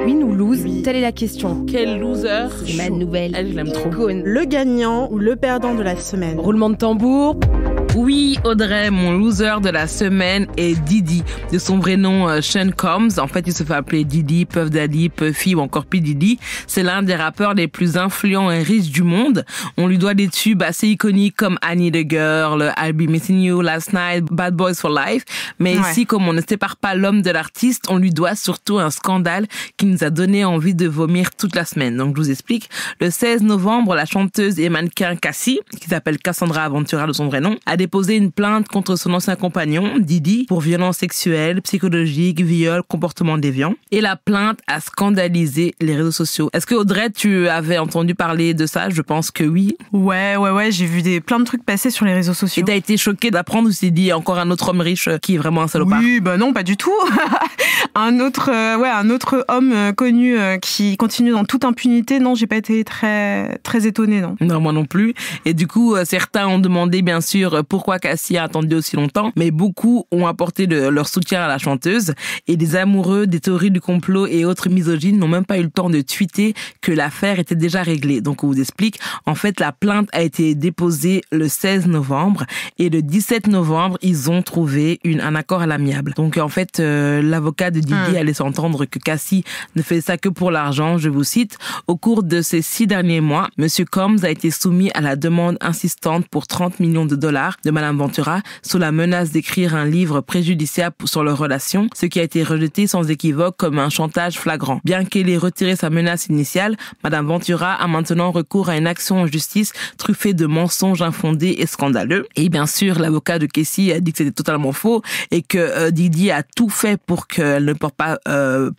Oui, nous lose, telle est la question. Quel loser. C'est ma nouvelle. Elle, je l'aime trop. Le gagnant ou le perdant de la semaine. Roulement de tambour. Oui, Audrey, mon loser de la semaine est Diddy. De son vrai nom, Sean Combs. En fait, il se fait appeler Diddy, Puff Daddy, Puffy ou encore P. Diddy. C'est l'un des rappeurs les plus influents et riches du monde. On lui doit des tubes assez iconiques comme I Need a Girl, I'll Be Missing You, Last Night, Bad Boys for Life. Mais ici, comme on ne sépare pas l'homme de l'artiste, on lui doit surtout un scandale qui nous a donné envie de vomir toute la semaine. Donc, je vous explique. Le 16 novembre, la chanteuse et mannequin Cassie, qui s'appelle Cassandra Ventura de son vrai nom, a déposé une plainte contre son ancien compagnon, Diddy, pour violences sexuelles, psychologiques, viol, comportement déviant. Et la plainte a scandalisé les réseaux sociaux. Est-ce que Audrey, tu avais entendu parler de ça? Je pense que oui. Ouais, j'ai vu plein de trucs passer sur les réseaux sociaux. Et t'as été choquée d'apprendre ou s'est dit encore un autre homme riche qui est vraiment un salopard? Oui, non, pas du tout. un autre homme connu qui continue dans toute impunité. Non, j'ai pas été très, très étonnée, non. Non, moi non plus. Et du coup, certains ont demandé, bien sûr, pourquoi Cassie a attendu aussi longtemps, mais beaucoup ont apporté leur soutien à la chanteuse. Et des amoureux, des théories du complot et autres misogynes n'ont même pas eu le temps de tweeter que l'affaire était déjà réglée. Donc, on vous explique. En fait, la plainte a été déposée le 16 novembre et le 17 novembre, ils ont trouvé un accord à l'amiable. Donc, en fait, l'avocat de Diddy a laissé entendre que Cassie ne fait ça que pour l'argent. Je vous cite. Au cours de ces 6 derniers mois, Monsieur Combs a été soumis à la demande insistante pour $30 millions de Madame Ventura sous la menace d'écrire un livre préjudiciable sur leur relation, ce qui a été rejeté sans équivoque comme un chantage flagrant. Bien qu'elle ait retiré sa menace initiale, Madame Ventura a maintenant recours à une action en justice truffée de mensonges infondés et scandaleux. Et bien sûr, l'avocat de Cassie a dit que c'était totalement faux et que Diddy a tout fait pour qu'elle ne porte pas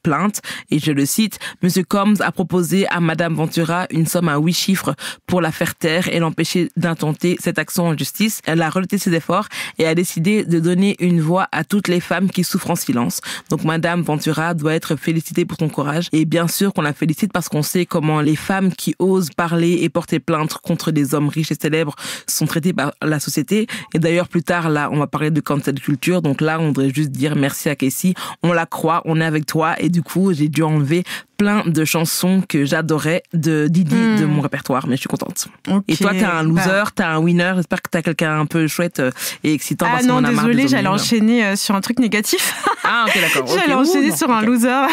plainte. Et je le cite, Monsieur Combs a proposé à Madame Ventura une somme à 8 chiffres pour la faire taire et l'empêcher d'intenter cette action en justice. Elle a rejeté ses efforts et a décidé de donner une voix à toutes les femmes qui souffrent en silence. Donc Madame Ventura doit être félicitée pour son courage. Et bien sûr qu'on la félicite parce qu'on sait comment les femmes qui osent parler et porter plainte contre des hommes riches et célèbres sont traitées par la société. Et d'ailleurs plus tard, là, on va parler de cancel culture. Donc là, on voudrait juste dire merci à Cassie. On la croit, on est avec toi. Et du coup, j'ai dû enlever plein de chansons que j'adorais de Diddy de mon répertoire, mais je suis contente. Okay. Et toi, t'as un loser, t'as un winner. J'espère que t'as quelqu'un un peu chouette et excitant. Ah non, désolée, j'allais enchaîner sur un truc négatif. Ah ok, d'accord. J'allais enchaîner sur un loser.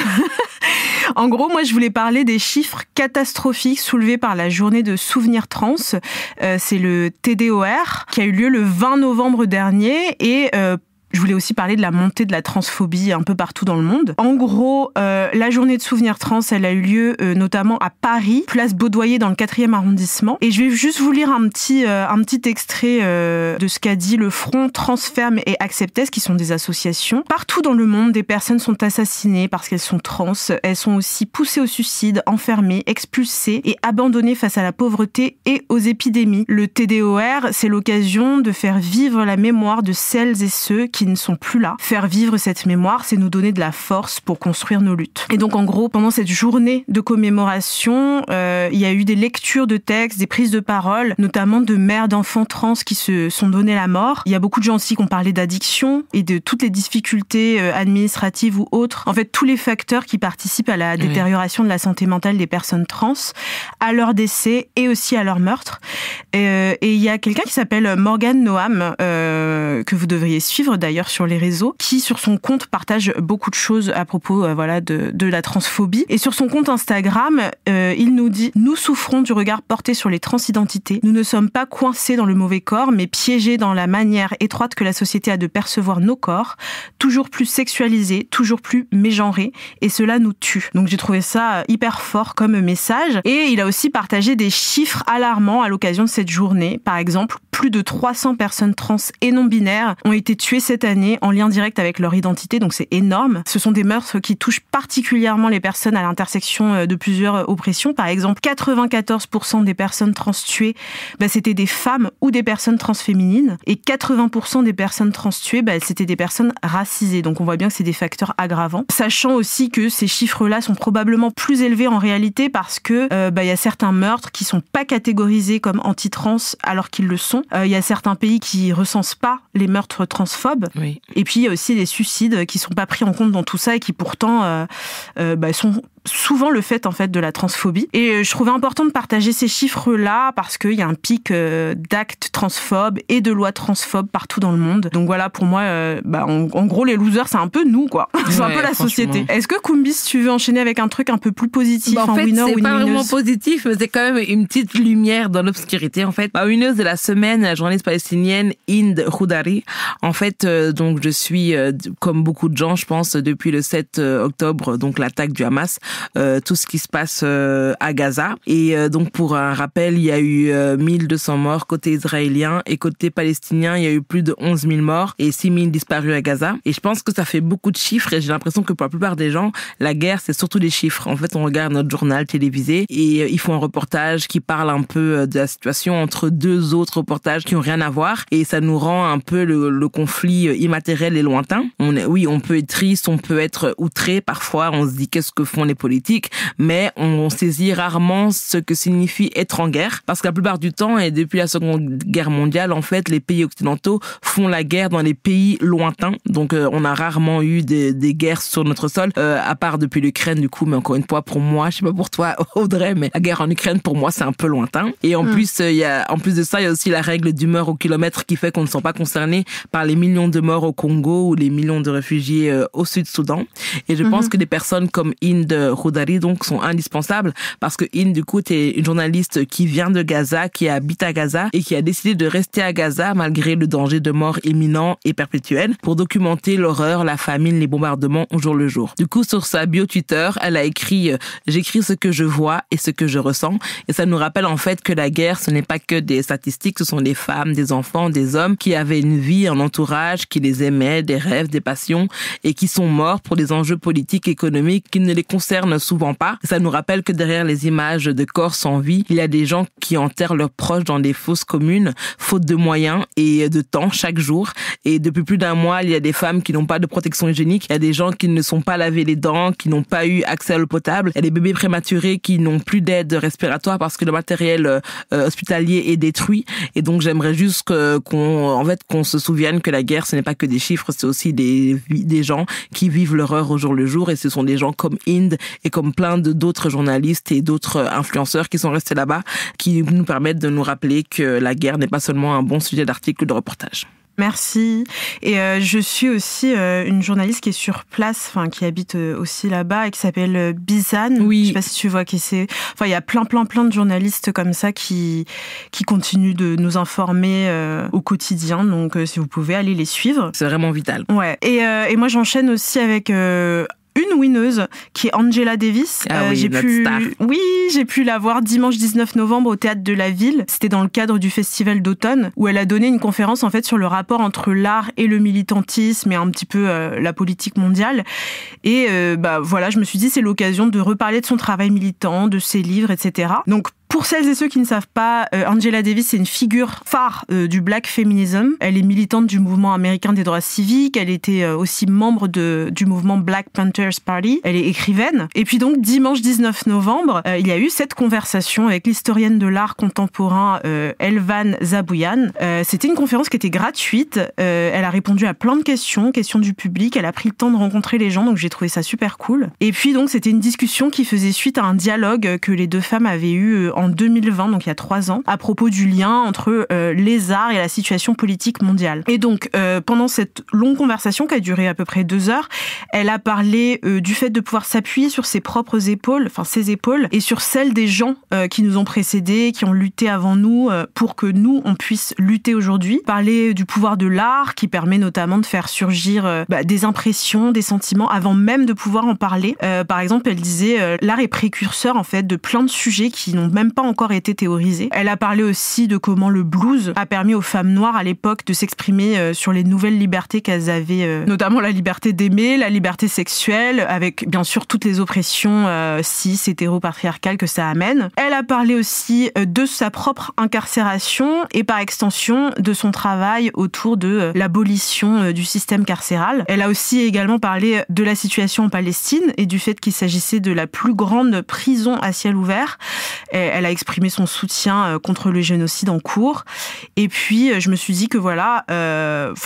En gros, moi, je voulais parler des chiffres catastrophiques soulevés par la journée de souvenirs trans. C'est le TDOR qui a eu lieu le 20 novembre dernier et je voulais aussi parler de la montée de la transphobie un peu partout dans le monde. En gros, la journée de souvenirs trans, elle a eu lieu notamment à Paris, place Baudoyer dans le 4e arrondissement. Et je vais juste vous lire un petit extrait de ce qu'a dit le Front Transfemme et Acceptez, qui sont des associations. Partout dans le monde, des personnes sont assassinées parce qu'elles sont trans. Elles sont aussi poussées au suicide, enfermées, expulsées et abandonnées face à la pauvreté et aux épidémies. Le TDOR, c'est l'occasion de faire vivre la mémoire de celles et ceux qui ne sont plus là. Faire vivre cette mémoire, c'est nous donner de la force pour construire nos luttes. Et donc, en gros, pendant cette journée de commémoration, il y a eu des lectures de textes, des prises de parole, notamment de mères d'enfants trans qui se sont donné la mort. Il y a beaucoup de gens aussi qui ont parlé d'addiction et de toutes les difficultés administratives ou autres. En fait, tous les facteurs qui participent à la détérioration de la santé mentale des personnes trans, à leur décès et aussi à leur meurtre. Et il y a quelqu'un qui s'appelle Morgane Noam, que vous devriez suivre d'ailleurs sur les réseaux, qui sur son compte partage beaucoup de choses à propos de la transphobie. Et sur son compte Instagram, il nous dit « Nous souffrons du regard porté sur les transidentités. Nous ne sommes pas coincés dans le mauvais corps, mais piégés dans la manière étroite que la société a de percevoir nos corps, toujours plus sexualisés, toujours plus mégenrés, et cela nous tue. » Donc j'ai trouvé ça hyper fort comme message. Et il a aussi partagé des chiffres alarmants à l'occasion de cette journée. Par exemple, plus de 300 personnes trans et non-binaires ont été tuées cette année en lien direct avec leur identité, donc c'est énorme. Ce sont des meurtres qui touchent particulièrement les personnes à l'intersection de plusieurs oppressions. Par exemple, 94% des personnes trans tuées, c'était des femmes ou des personnes transféminines, et 80% des personnes trans tuées, c'était des personnes racisées. Donc on voit bien que c'est des facteurs aggravants. Sachant aussi que ces chiffres-là sont probablement plus élevés en réalité parce que y a certains meurtres qui sont pas catégorisés comme anti-trans alors qu'ils le sont. Il y a certains pays qui recensent pas les meurtres transphobes. Oui. Et puis il y a aussi les suicides qui sont pas pris en compte dans tout ça et qui pourtant sont souvent le fait en fait de la transphobie. Et je trouvais important de partager ces chiffres-là parce qu'il y a un pic d'actes transphobes et de lois transphobes partout dans le monde. Donc voilà, pour moi, en gros, les losers, c'est un peu nous, quoi. C'est un peu la société. Est-ce que Kumbis, tu veux enchaîner avec un truc un peu plus positif, en fait, winner ou c'est pas winneuse? vraiment positif, mais c'est quand même une petite lumière dans l'obscurité. En fait, ma winneuse de la semaine, la journaliste palestinienne Hind Khoudary. En fait, donc je suis, comme beaucoup de gens, je pense, depuis le 7 octobre, donc l'attaque du Hamas, tout ce qui se passe à Gaza. Et donc pour un rappel, il y a eu 1200 morts côté israélien et côté palestinien, il y a eu plus de 11 000 morts et 6 000 disparus à Gaza. Et je pense que ça fait beaucoup de chiffres et j'ai l'impression que pour la plupart des gens, la guerre, c'est surtout des chiffres. En fait, on regarde notre journal télévisé et ils font un reportage qui parle un peu de la situation entre deux autres reportages qui ont rien à voir et ça nous rend un peu le conflit immatériel et lointain. On peut être triste, on peut être outré parfois, on se dit qu'est-ce que font les politiques, mais on saisit rarement ce que signifie être en guerre parce que la plupart du temps et depuis la Seconde Guerre mondiale, en fait, les pays occidentaux font la guerre dans les pays lointains. Donc on a rarement eu des guerres sur notre sol, à part depuis l'Ukraine du coup, mais encore une fois pour moi, je sais pas pour toi Audrey, mais la guerre en Ukraine pour moi c'est un peu lointain. Et en plus en plus de ça, il y a aussi la règle du meurtre au kilomètre qui fait qu'on ne sont pas concernés par les millions de morts au Congo ou les millions de réfugiés au Sud-Soudan. Et je pense que des personnes comme Hind Khoudary donc sont indispensables parce que Hind du coup t'es une journaliste qui vient de Gaza, qui habite à Gaza et qui a décidé de rester à Gaza malgré le danger de mort imminent et perpétuel pour documenter l'horreur, la famine, les bombardements au jour le jour. Du coup, sur sa bio Twitter, elle a écrit « J'écris ce que je vois et ce que je ressens ». Et ça nous rappelle en fait que la guerre, ce n'est pas que des statistiques, ce sont des femmes, des enfants, des hommes qui avaient une vie, un entourage, qui les aimaient, des rêves, des passions et qui sont morts pour des enjeux politiques, économiques qui ne les concernent souvent pas. Ça nous rappelle que derrière les images de corps sans vie, il y a des gens qui enterrent leurs proches dans des fosses communes, faute de moyens et de temps chaque jour. Et depuis plus d'un mois, il y a des femmes qui n'ont pas de protection hygiénique, il y a des gens qui ne sont pas lavés les dents, qui n'ont pas eu accès à l'eau potable, il y a des bébés prématurés qui n'ont plus d'aide respiratoire parce que le matériel hospitalier est détruit. Et donc j'aimerais juste qu'on se souvienne que la guerre, ce n'est pas que des chiffres, c'est aussi des gens qui vivent l'horreur au jour le jour. Et ce sont des gens comme Hind et comme plein d'autres journalistes et d'autres influenceurs qui sont restés là-bas, qui nous permettent de nous rappeler que la guerre n'est pas seulement un bon sujet d'article ou de reportage. Merci. Et je suis aussi une journaliste qui est sur place, qui habite aussi là-bas et qui s'appelle Bizane. Oui. Je sais pas si tu vois qui c'est. Enfin, il y a plein de journalistes comme ça qui continuent de nous informer au quotidien. Donc, si vous pouvez aller les suivre. C'est vraiment vital. Ouais. Et moi, j'enchaîne aussi avec une winneuse qui est Angela Davis. J'ai pu la voir dimanche 19 novembre au Théâtre de la Ville. C'était dans le cadre du Festival d'automne où elle a donné une conférence en fait sur le rapport entre l'art et le militantisme et un petit peu la politique mondiale. Et je me suis dit c'est l'occasion de reparler de son travail militant, de ses livres, etc. Donc pour celles et ceux qui ne savent pas, Angela Davis, c'est une figure phare du Black Feminism. Elle est militante du mouvement américain des droits civiques. Elle était aussi membre du mouvement Black Panthers Party. Elle est écrivaine. Et puis donc, dimanche 19 novembre, il y a eu cette conversation avec l'historienne de l'art contemporain Elvan Zabouyan. C'était une conférence qui était gratuite. Elle a répondu à plein de questions du public. Elle a pris le temps de rencontrer les gens, donc j'ai trouvé ça super cool. Et puis donc, c'était une discussion qui faisait suite à un dialogue que les deux femmes avaient eu en 2020, donc il y a 3 ans, à propos du lien entre les arts et la situation politique mondiale. Et donc, pendant cette longue conversation qui a duré à peu près 2 heures, elle a parlé du fait de pouvoir s'appuyer sur ses propres épaules, ses épaules, et sur celles des gens qui nous ont précédés, qui ont lutté avant nous, pour que nous, on puisse lutter aujourd'hui. Parler du pouvoir de l'art, qui permet notamment de faire surgir des impressions, des sentiments, avant même de pouvoir en parler. Par exemple, elle disait, l'art est précurseur, en fait, de plein de sujets qui n'ont même pas encore été théorisés. Elle a parlé aussi de comment le blues a permis aux femmes noires à l'époque de s'exprimer sur les nouvelles libertés qu'elles avaient, notamment la liberté d'aimer, la liberté sexuelle, avec bien sûr toutes les oppressions cis, hétéro-patriarcales que ça amène. Elle a parlé aussi de sa propre incarcération et par extension de son travail autour de l'abolition du système carcéral. Elle a aussi également parlé de la situation en Palestine et du fait qu'il s'agissait de la plus grande prison à ciel ouvert. Elle elle a exprimé son soutien contre le génocide en cours. Et puis, je me suis dit que voilà,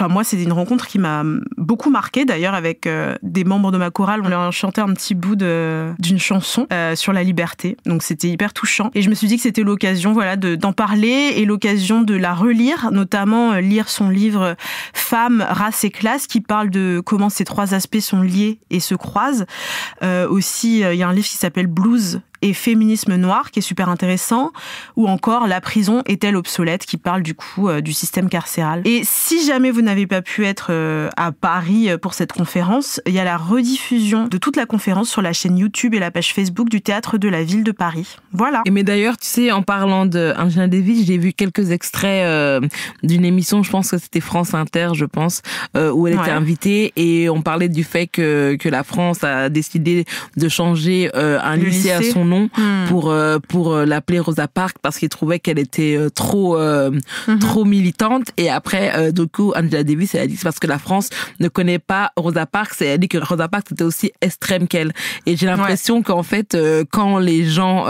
moi, c'était une rencontre qui m'a beaucoup marquée. D'ailleurs, avec des membres de ma chorale, on leur chantait un petit bout d'une chanson sur la liberté. Donc, c'était hyper touchant. Et je me suis dit que c'était l'occasion, voilà, d'en parler et l'occasion de la relire, notamment lire son livre Femmes, race et classe, qui parle de comment ces trois aspects sont liés et se croisent. Aussi, il y a un livre qui s'appelle Blues et féminisme noir, qui est super intéressant, ou encore La prison est-elle obsolète, qui parle du coup du système carcéral. Et si jamais vous n'avez pas pu être à Paris pour cette conférence, il y a la rediffusion de toute la conférence sur la chaîne YouTube et la page Facebook du Théâtre de la Ville de Paris. Voilà. Et mais d'ailleurs, tu sais, en parlant de Angela Davis, j'ai vu quelques extraits d'une émission, je pense que c'était France Inter, je pense, où elle était invitée, et on parlait du fait que la France a décidé de changer un lycée à son nom pour l'appeler Rosa Parks, parce qu'il trouvait qu'elle était trop militante. Et après, du coup, Angela Davis, elle a dit c'est parce que la France ne connaît pas Rosa Parks, et elle a dit que Rosa Parks était aussi extrême qu'elle. Et j'ai l'impression qu'en fait, quand les gens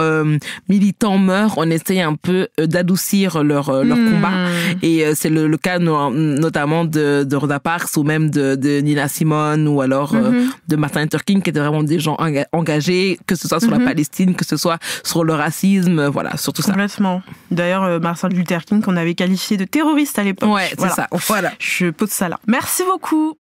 militants meurent, on essaye un peu d'adoucir leur combat. Et c'est le cas notamment de Rosa Parks, ou même de Nina Simone, ou alors de Martin Luther King, qui étaient vraiment des gens engagés, que ce soit sur la Palestine, que ce soit sur le racisme, voilà, sur tout ça. Complètement. D'ailleurs, Martin Luther King, qu'on avait qualifié de terroriste à l'époque. Ouais, c'est ça. Voilà. Je pose ça là. Merci beaucoup.